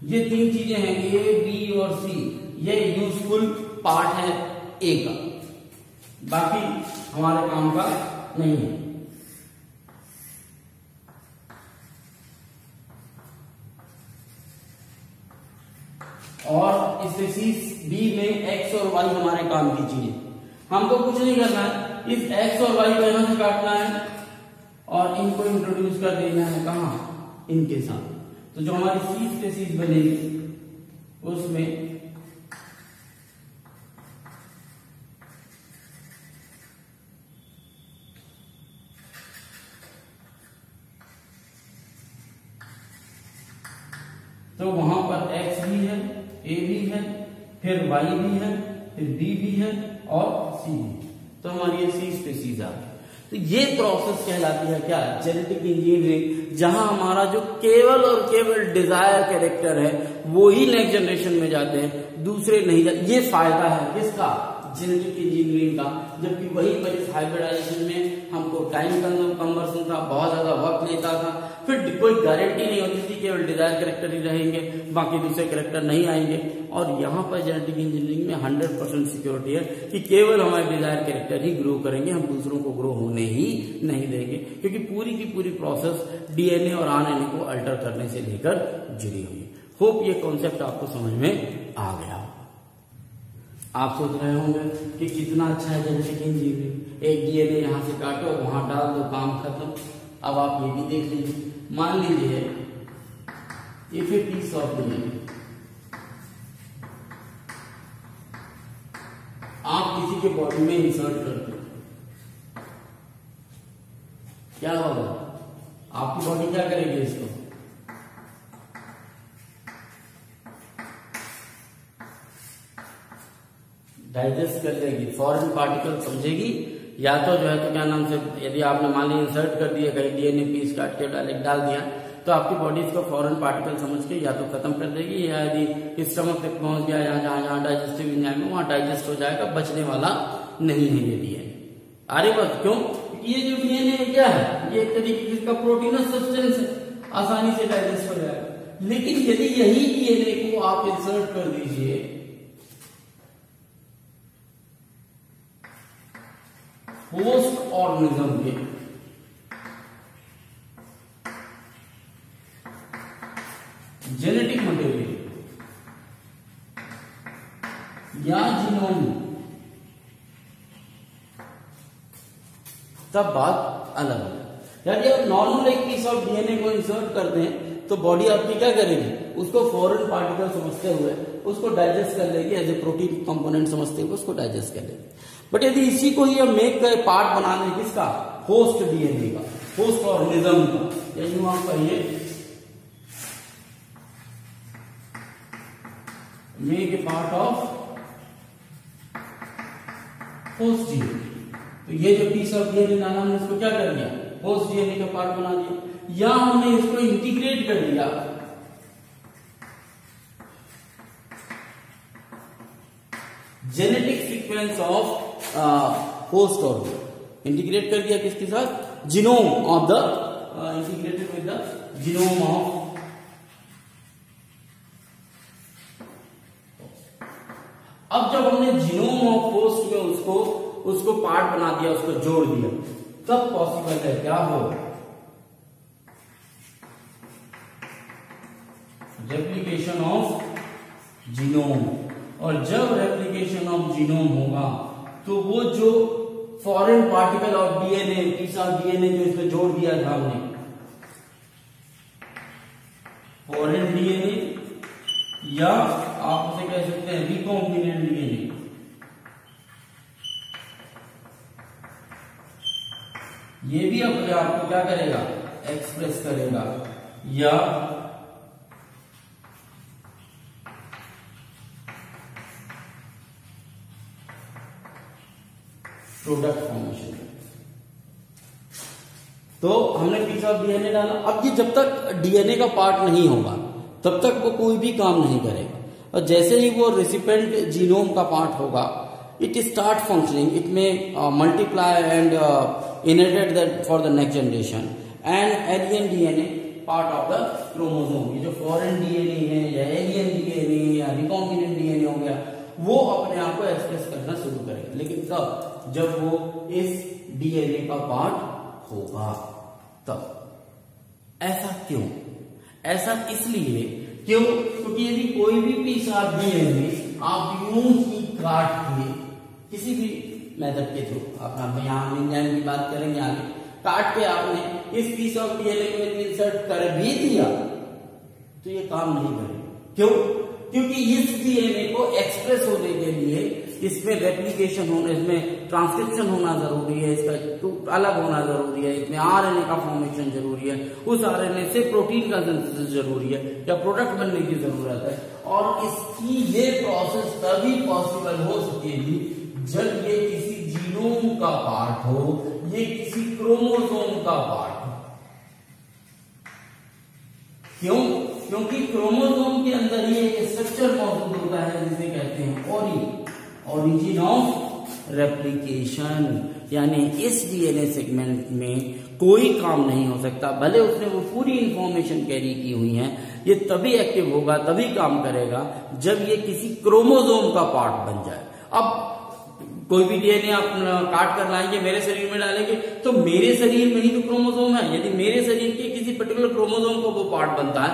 ये तीन चीजें हैं, ए बी और सी, ये यूजफुल पार्ट है ए का, बाकी हमारे काम का नहीं है। और स्पीसीज बी में एक्स और वाई हमारे काम की चीजें, हमको कुछ नहीं करना है, इस एक्स और वाई को यहां से काटना है और इनको इंट्रोड्यूस कर देना है कहां, इनके साथ। तो जो हमारी सी स्पीसीज बनेगी उसमें तो वहां पर एक्स भी है, ए भी है, फिर वाई भी है, फिर बी भी है और सी भी, तो हमारी ये सी स्पीसीज आ गई। तो ये प्रोसेस कहलाती है क्या, जेनेटिक इंजीनियरिंग, जहां हमारा जो केवल और केवल डिजायर कैरेक्टर है वो ही नेक्स्ट जनरेशन में जाते हैं, दूसरे नहीं जाते। ये फायदा है किसका, जेनेटिक इंजीनियरिंग का, जबकि वहीं पर इस हाइब्रिडाइजेशन में हमको टाइम कन्वर्सन था, बहुत ज्यादा वक्त लेता था, फिर कोई गारंटी नहीं होती थी, केवल डिजायर कैरेक्टर ही रहेंगे, बाकी दूसरे कैरेक्टर नहीं आएंगे। और यहाँ पर जेनेटिक इंजीनियरिंग में 100% सिक्योरिटी है कि केवल हमारे डिजायर कैरेक्टर ही ग्रो करेंगे, हम दूसरों को ग्रो होने ही नहीं देंगे, क्योंकि पूरी की पूरी प्रोसेस डीएनए और आरएनए को अल्टर करने से लेकर जुड़ी हुई है। होप ये कॉन्सेप्ट आपको समझ में आ गया। आप सोच रहे होंगे कि कितना अच्छा है जेनेटिक इंजीनियरिंग, एक डीएनए यहाँ से काटो वहां डाल दो, काम खत्म। अब आप ये भी देख लीजिए, मान लीजिए if a piece of DNA आप किसी के बॉडी में इंसर्ट करते हो, क्या होगा? आपकी बॉडी क्या करेगी? इसको डाइजेस्ट कर लेगी, फॉरेन पार्टिकल समझेगी, या तो जो है तो क्या नाम से, यदि आपने मान लिया इंसर्ट कर दिया कहीं डीएनए पीस काट के डाल दिया, तो आपकी बॉडी इसको फॉरेन पार्टिकल समझ के या तो खत्म कर देगी, या यदि स्टमक तक पहुंच गया जहां जहां डाइजेस्टिव एंजाइम है वहां डाइजेस्ट हो जाएगा, बचने वाला नहीं है ये डीएनए। अरे बस क्यों? ये जो डीएनए क्या है, ये एक तरीके का प्रोटीनस सब्सटेंस है, आसानी से डाइजेस्ट हो जाएगा। लेकिन यदि यही डीएनए को आप इंसर्ट कर दीजिए होस्ट ऑर्गेनिज्म के, जेनेटिक मटेरियल या जीनोम, तब बात अलग है। यदि आप नॉर्मल एक पीस ऑफ डीएनए को इंसर्ट करते हैं तो बॉडी आपकी क्या करेगी? उसको फॉरेन पार्टिकल समझते हुए उसको डाइजेस्ट कर लेगी, एज ए प्रोटीन कंपोनेंट समझते हुए उसको डाइजेस्ट कर लेगी। बट यदि इसी को ही हम मेक का पार्ट बना दें, किसका? होस्ट डीएनए का, होस्ट ऑर्गेनिज्म का, या यूं आप कहिए make a part of host DNA, तो ये जो पीस ऑफ डीएनए डाला हमने इसको क्या कर दिया? होस्ट डीएनए का पार्ट बना दिया, या हमने इसको इंटीग्रेट कर दिया genetic sequence of host organism, integrate कर दिया किसके साथ? Genome of the, integrated with the genome of. अब जब हमने जीनोम ऑफ होस्ट में उसको पार्ट बना दिया, उसको जोड़ दिया, तब पॉसिबल है क्या हो? Replication of genome. और जब रेप्लिकेशन ऑफ जीनोम होगा तो वो जो foreign particle of DNA, piece of DNA जो इसमें जोड़ दिया था हमने, फॉरेन डीएनए या आप उसे कह सकते हैं रिकॉम्बिनेंट डीएनए, ये भी अपने आप को क्या करेगा? एक्सप्रेस करेगा, या प्रोडक्ट फॉर्मेशन। तो हमने पीस ऑफ डीएनए डाला। अब ये जब तक डीएनए का पार्ट नहीं होगा तब तक वो कोई भी काम नहीं करेगा, और जैसे ही वो रेसिपेंट जीनोम का पार्ट होगा, इट स्टार्ट फंक्शनिंग, इट में multiply and inherited that for the next generation, and alien DNA part of the chromosome. ये जो फॉरेन डीएनए है या एलियन डीएनए या रिकॉम्बिनेंट डीएनए हो गया, वो अपने आप को एक्सप्रेस करना शुरू करेगा। लेकिन कब? जब वो इस डीएनए का पार्ट होगा तब। ऐसा क्यों? ऐसा इसलिए क्योंकि यदि कोई भी पीस ऑफ डीएनए आप यूं ही काट के, किसी भी मेथड के थ्रू, अपना यहां एंजाइम की बात करेंगे आगे, काट के आपने इस पीस ऑफ डीएनए में इंसर्ट कर भी दिया तो ये काम नहीं करेगा। क्यों? क्योंकि इस डीएनए को एक्सप्रेस होने के लिए इसमें रेप्लिकेशन होना, इसमें ट्रांसक्रिप्शन होना जरूरी है, इसका तो अलग होना जरूरी है, इसमें आरएनए का फॉर्मेशन जरूरी है, उस आरएनए से प्रोटीन का सिंथेसिस जरूरी है या प्रोडक्ट बनने की जरूरत है। और इसकी ये प्रोसेस तभी पॉसिबल हो सकेगी जब ये किसी जीनोम का पार्ट हो, ये किसी क्रोमोसोम का पार्ट हो। क्यों? क्योंकि क्रोमोसोम के अंदर ही एक स्ट्रक्चर मौजूद होता है जिसे कहते हैं ओरी, ओरिजिन ऑफ रेप्लिकेशन, यानी इस डीएनए सेगमेंट में कोई काम नहीं हो सकता, भले उसने वो पूरी इंफॉर्मेशन कैरी की हुई है, ये तभी एक्टिव होगा, तभी काम करेगा जब ये किसी क्रोमोसोम का पार्ट बन जाए। अब कोई भी डीएनए आप काट कर लाएंगे, मेरे शरीर में डालेंगे, तो मेरे शरीर में ही तो क्रोमोसोम है। यदि मेरे शरीर के किसी पर्टिकुलर क्रोमोसोम का वो पार्ट बनता है,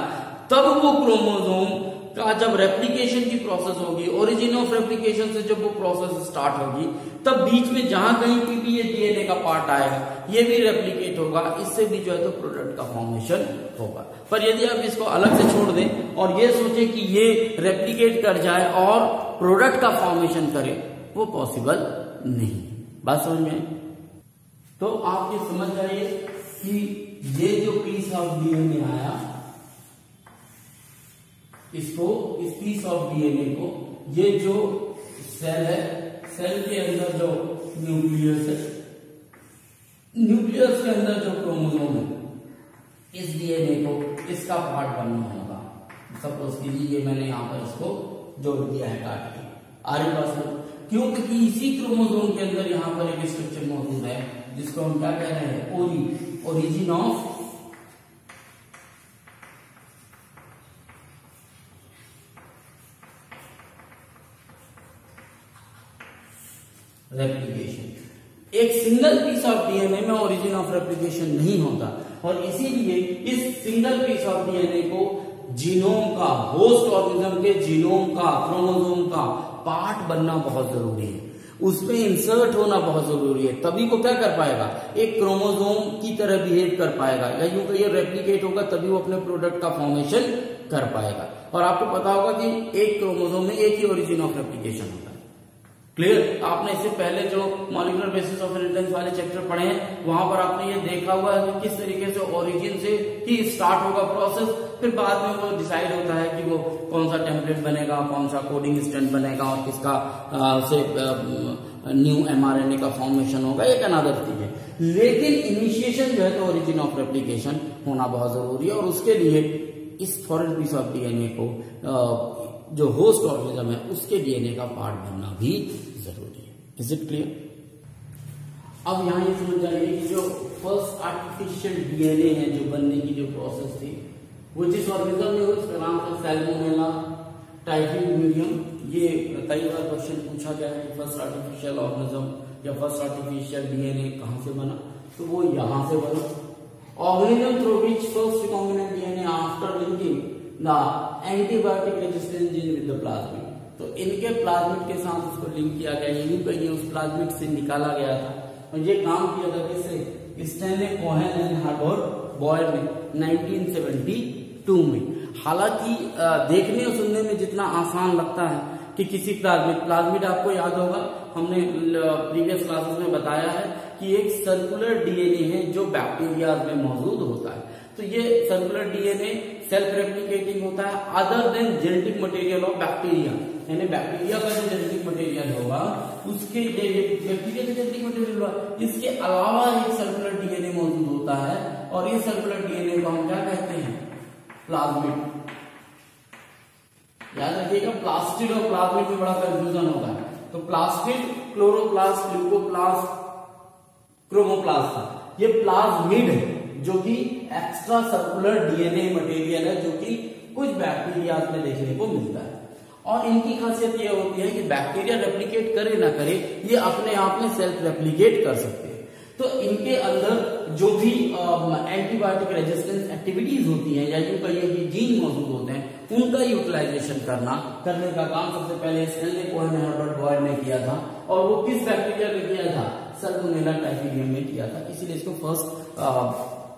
तब वो क्रोमोसोम का जब रेप्लिकेशन की प्रोसेस होगी, ओरिजिन ऑफ रेप्लिकेशन से जब वो प्रोसेस स्टार्ट होगी, तब बीच में जहां कहीं पे भी ये डीएनए का पार्ट आएगा, ये भी रेप्लिकेट होगा, इससे भी जो है तो प्रोडक्ट का फॉर्मेशन होगा। पर यदि आप इसको अलग से छोड़ दें और ये सोचे कि ये रेप्लिकेट कर जाए और प्रोडक्ट का फॉर्मेशन करे, वो पॉसिबल नहीं। बात समझ में? तो आप ये समझ जाइए कि ये जो पीस ऑफ डीएनए आया, इसको, इस पीस ऑफ डीएनए को, ये जो सेल है, सेल के अंदर जो न्यूक्लियस है, न्यूक्लियस के अंदर जो क्रोमोसोम है, इस डीएनए को इसका पार्ट बनना होगा। सपोज कीजिए ये मैंने यहां पर इसको जोड़ दिया है काट के, आगे पास में, क्यों? क्योंकि इसी क्रोमोसोम के अंदर यहां पर एक स्ट्रक्चर मौजूद है जिसको हम क्या कह रहे हैं, ओरिजिन ऑफ रेप्लिकेशन। एक सिंगल पीस ऑफ डीएनए में ओरिजिन ऑफ रेप्लिकेशन नहीं होता, और इसीलिए इस सिंगल पीस ऑफ डीएनए को जीनोम का, होस्ट ऑर्गेनिज्म के जीनोम का, क्रोमोसोम का पार्ट बनना बहुत जरूरी है, उसमें इंसर्ट होना बहुत जरूरी है, तभी वो क्या कर पाएगा, एक क्रोमोसोम की तरह बिहेव कर पाएगा, या यूं कहिए रेप्लिकेट होगा, तभी वो अपने प्रोडक्ट का फॉर्मेशन कर पाएगा। और आपको पता होगा कि एक क्रोमोसोम में एक ही ओरिजिन ऑफ रेप्लिकेशन होता है। क्लियर? आपने इससे पहले जो मॉलिक्यूलर बेसिस ऑफ इनहेरिटेंस वाले चैप्टर पढ़े हैं, वहां पर आपने ये देखा हुआ है कि किस तरीके से ओरिजिन से ही स्टार्ट होगा प्रोसेस, फिर बाद में वो डिसाइड होता है कि वो कौन सा टेम्पलेट बनेगा, कौन सा कोडिंग स्टैंड बनेगा, और किसका से न्यू एमआरएनए का फॉर्मेशन होगा, एक अनदर चीज है। लेकिन इनिशिएशन जो है तो ओरिजिन ऑफ रेप्लिकेशन होना बहुत जरूरी है, और उसके लिए इस फॉरेन पीस ऑफ डीएनए को जो होस्ट ऑर्गेनिज्म है उसके डीएनए का पार्ट बनना भी जरूरी है। Is it clear? अब यहां ये समझ जाइए कि जो फर्स्ट आर्टिफिशियल डीएनए है जो बनने की जो प्रोसेस थी, वो जिस ऑर्गेनिज्म में हुई उसका नाम था सैल्मोनेला टाइफिम्यूरियम। ये कई बार क्वेश्चन पूछा गया है कि फर्स्ट आर्टिफिशियल ऑर्गेनिज्म या फर्स्ट आर्टिफिशियल डीएनए कहां से बना, तो वो यहां से बना। Organism through which first recombinant DNA after linking the antibiotic resistance gene with the plasmid, तो इनके प्लाज्मिड के साथ उसको लिंक किया गया, यही कहीं उस प्लाज्मिड से निकाला गया था, और ये काम किया था किससे, Stanley Cohen and Herbert Boyer ने 1972 में। हालांकि देखने और सुनने में जितना आसान लगता है कि किसी प्लाज्मिड आपको याद होगा, हमने प्रीवियस क्लासेस में बताया है कि एक सर्कुलर डीएनए है जो बैक्टीरिया में मौजूद होता है। तो ये सर्कुलर डीएनए सेल्फ रेप्लिकेटिंग होता है other than genetic material of bacteria, यानी बैक्टीरिया का जो जेनेटिक मटेरियल होगा उसके बैक्टीरिया का जेनेटिक मटेरियल होगा, इसके अलावा एक सर्कुलर डीएनए मौजूद होता है, और ये सर्कुलर डीएनए को हम क्या कहते हैं, प्लाज्मिड। याद रखिएगा, प्लास्टिड और प्लाज्मिड में बड़ा कंफ्यूजन होता है। तो प्लास्टिड, क्लोरोप्लास्ट, ल्यूकोप्लास्ट, क्रोमोप्लास्ट, ये प्लाज्मिड है जो कि एक्स्ट्रा सर्कुलर डीएनए मटेरियल है जो कि कुछ बैक्टीरिया में देखने को मिलता है। और इनकी खासियत यह होती है कि बैक्टीरिया रेप्लिकेट करे ना करे, ये अपने आप में सेल्फ रेप्लिकेट कर सकते हैं। तो इनके अंदर जो भी एंटीबायोटिक रेजिस्टेंस एक्टिविटीज होती हैं, या यूं कहिए कि जीन मौजूद होते हैं, उनका यूटिलाइजेशन करने का काम सबसे पहले स्टैनले कोहेन हार्वर्ड बॉयल ने किया था, और वो किस बैक्टीरिया में किया था, सैल्मोनेला टाइफिडियम में किया था, इसीलिए इसको फर्स्ट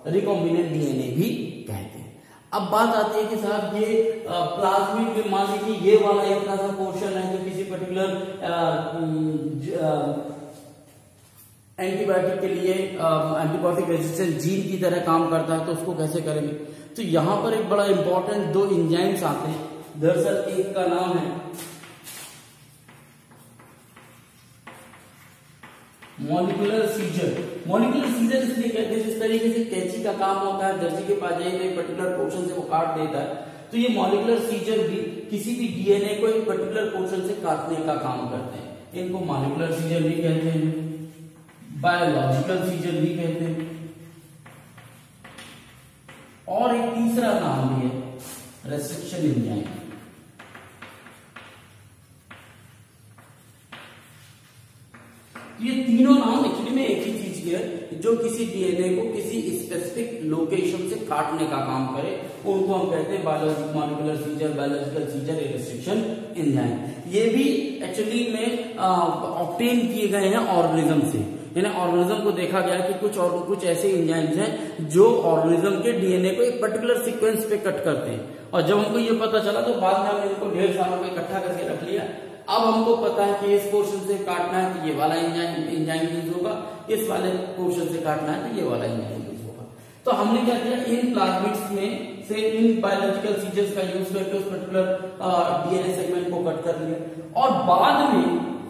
रिकॉम्बिनेंट डीएनए भी कहते हैं। अब बात आती है कि साहब ये प्लाज्मिड में मान लीजिए ये वाला इतना सा पोर्शन है जो किसी पर्टिकुलर एंटीबायोटिक के लिए एंटीबायोटिक रेजिस्टेंस जीन की तरह काम करता है, तो उसको कैसे करेंगे। तो यहां पर एक बड़ा इंपॉर्टेंट दो एंजाइम्स आते हैं, दरअसल एक का नाम है मॉलिक्यूलर सीजर। मॉलिक्यूलर सीजर इसलिए कहते हैं जिस तरीके से कैंची का काम होता है, दर्जी के पास जाइए एक पर्टिकुलर पोर्शन से वो काट देता है, तो ये मॉलिक्यूलर सीजर भी किसी भी डीएनए को एक पर्टिकुलर पोर्शन से काटने का काम करते हैं। इनको मॉलिक्यूलर सीजर भी कहते हैं, बायोलॉजिकल सीजर भी कहते हैं, और एक तीसरा नाम भी है रेस्ट्रिक्शन एंजाइम। ये तीनों नाम एक्चुअली में एक ही चीज के है, जो किसी डीएनए को किसी स्पेसिफिक लोकेशन से काटने का काम करे, उनको हम कहते हैं biologic molecular scissor, biological scissor, restriction enzyme. ये भी एक्चुअली में ऑब्टेन किए गए हैं ऑर्गेनिज्म से, यानी ऑर्गेनिज्म को देखा गया कि कुछ ऐसे एंजाइम्स हैं जो ऑर्गेनिज्म के डीएनए को एक पर्टिकुलर सीक्वेंस पे कट करते हैं, और जब हमको ये पता चला तो बाद में हमने इनको ढेर सालों में इकट्ठा करके रख लिया। अब हमको पता है कि इस पोर्शन से काटना है तो ये वाला एंजाइम यूज होगा, इस वाले पोर्शन से काटना है तो ये वाला एंजाइम यूज होगा। तो हमने क्या किया, इन प्लाज्मिड्स में से इन बायोलॉजिकल सीजर्स का यूज करके उस पर्टिकुलर डीएनए सेगमेंट को कट कर लिया, और बाद में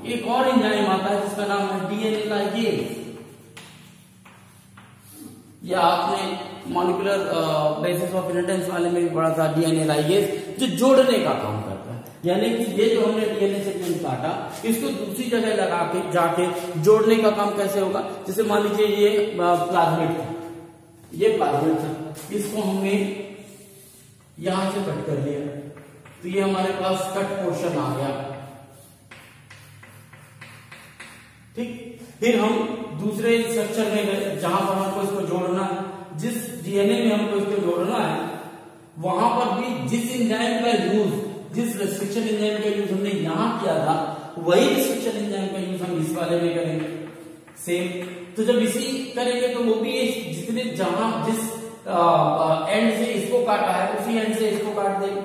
एक और एंजाइम आता है जिसका नाम है डीएनए लाइगेज। या आपने मॉलिक्यूलर बेसिस ऑफ इनहेरिटेंस वाले में भी पढ़ा था, डीएनए लाइगेज जो जोड़ने का काम करता है। यानी कि ये जो हमने डीएनए सेगमेंट काटा, इसको दूसरी जगह लगा के जाके जोड़ने का काम कैसे होगा। जैसे मान लीजिए ये प्लाज्मिड था, ये प्लाज्मिड था, इसको हमने यहां से कट कर लिया, तो ये हमारे पास कट पोर्शन आ गया, ठीक। फिर हम दूसरे स्ट्रक्चर में गए जहां पर हमको इसको जोड़ना है, जिस डीएनए में हमको इसको जोड़ना है वहां पर भी जिस एंजाइम का यूज, जिस रेस्ट्रिक्शन एंजाइम का यूज हमने यहां किया था, वही रेस्ट्रिक्शन एंजाइम का यूज हम इस वाले में करेंगे सेम। तो जब इसी करेंगे तो वो भी जितने जहां जिस एंड से इसको काटा है उसी एंड से इसको काट देंगे।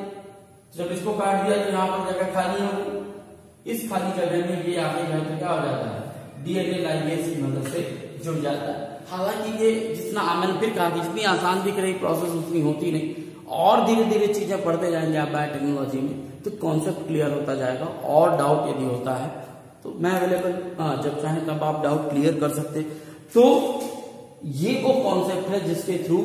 जब इसको काट दिया तो यहाँ पर जगह खाली होगी, इस खाली जगह में ये आगे जाए तो क्या हो जाता है, डीएनए लाइगेज की मदद से जुड़ जाता है। हालांकि ये जितना आमन फिर कहा, जितनी आसान दिख रही प्रोसेस उतनी होती नहीं, और धीरे धीरे चीजें पढ़ते जाएंगे आप बायोटेक्नोलॉजी में तो कॉन्सेप्ट क्लियर होता जाएगा। और डाउट यदि होता है तो मैं अवेलेबल, जब चाहें तब आप डाउट क्लियर कर सकते। तो ये वो कॉन्सेप्ट है जिसके थ्रू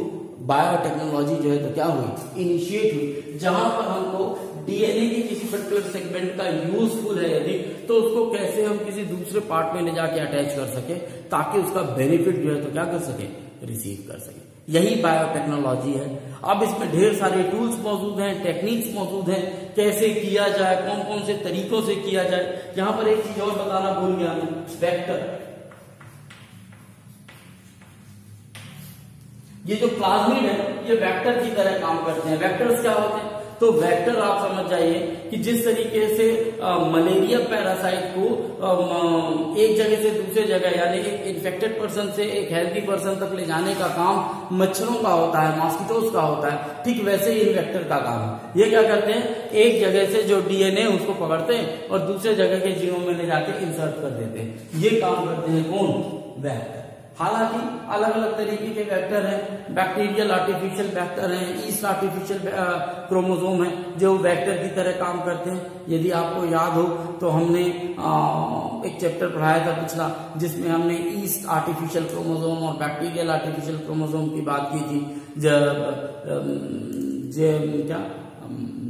बायोटेक्नोलॉजी जो है तो क्या हुई, इनिशिएट हुई, जहां पर हमको डीएनए की किसी पर्टिकुलर सेगमेंट का यूजफुल है यदि, तो उसको कैसे हम किसी दूसरे पार्ट में ले जाके अटैच कर सके ताकि उसका बेनिफिट जो है तो क्या कर सके, रिसीव कर सके। यही बायोटेक्नोलॉजी है। अब इसमें ढेर सारे टूल्स मौजूद हैं, टेक्निक्स मौजूद हैं, कैसे किया जाए, कौन कौन से तरीकों से किया जाए। यहां पर एक चीज और बताना भूल गया मैं, वेक्टर। ये जो प्लाज्मिड है ये वेक्टर की तरह काम करते हैं। वेक्टर्स क्या होते हैं, तो वेक्टर आप समझ जाइए कि जिस तरीके से मलेरिया पैरासाइट को एक जगह से दूसरे जगह, यानी एक इन्फेक्टेड पर्सन से एक हेल्थी पर्सन तक ले जाने का काम मच्छरों का होता है, मॉस्किटोज का होता है, ठीक वैसे ही वेक्टर का काम है। ये क्या करते हैं, एक जगह से जो डीएनए उसको पकड़ते हैं और दूसरे जगह के जीनोम में ले जाके इंसर्ट कर देते हैं। ये काम करते हैं कौन, वेक्टर। हालांकि अलग अलग तरीके के वेक्टर हैं, बैक्टीरियल आर्टिफिशियल वेक्टर हैं, ईस्ट आर्टिफिशियल क्रोमोसोम है जो वेक्टर की तरह काम करते हैं। यदि आपको याद हो तो हमने एक चैप्टर पढ़ाया था पिछला जिसमें हमने ईस्ट आर्टिफिशियल क्रोमोसोम और बैक्टीरियल आर्टिफिशियल क्रोमोसोम की बात की थी, क्या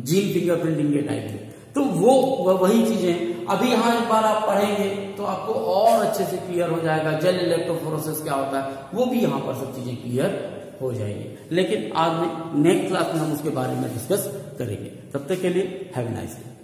जीन फिंगरप्रिंटिंग के टाइप के। तो वो वही चीजें अभी यहाँ एक बार आप पढ़ेंगे तो आपको और अच्छे से क्लियर हो जाएगा। जेल इलेक्ट्रोफोरेसिस क्या होता है वो भी यहाँ पर सब चीजें क्लियर हो जाएंगी। लेकिन आज में नेक्स्ट क्लास में हम उसके बारे में डिस्कस करेंगे। तब तक के लिए हैव अ नाइस डे।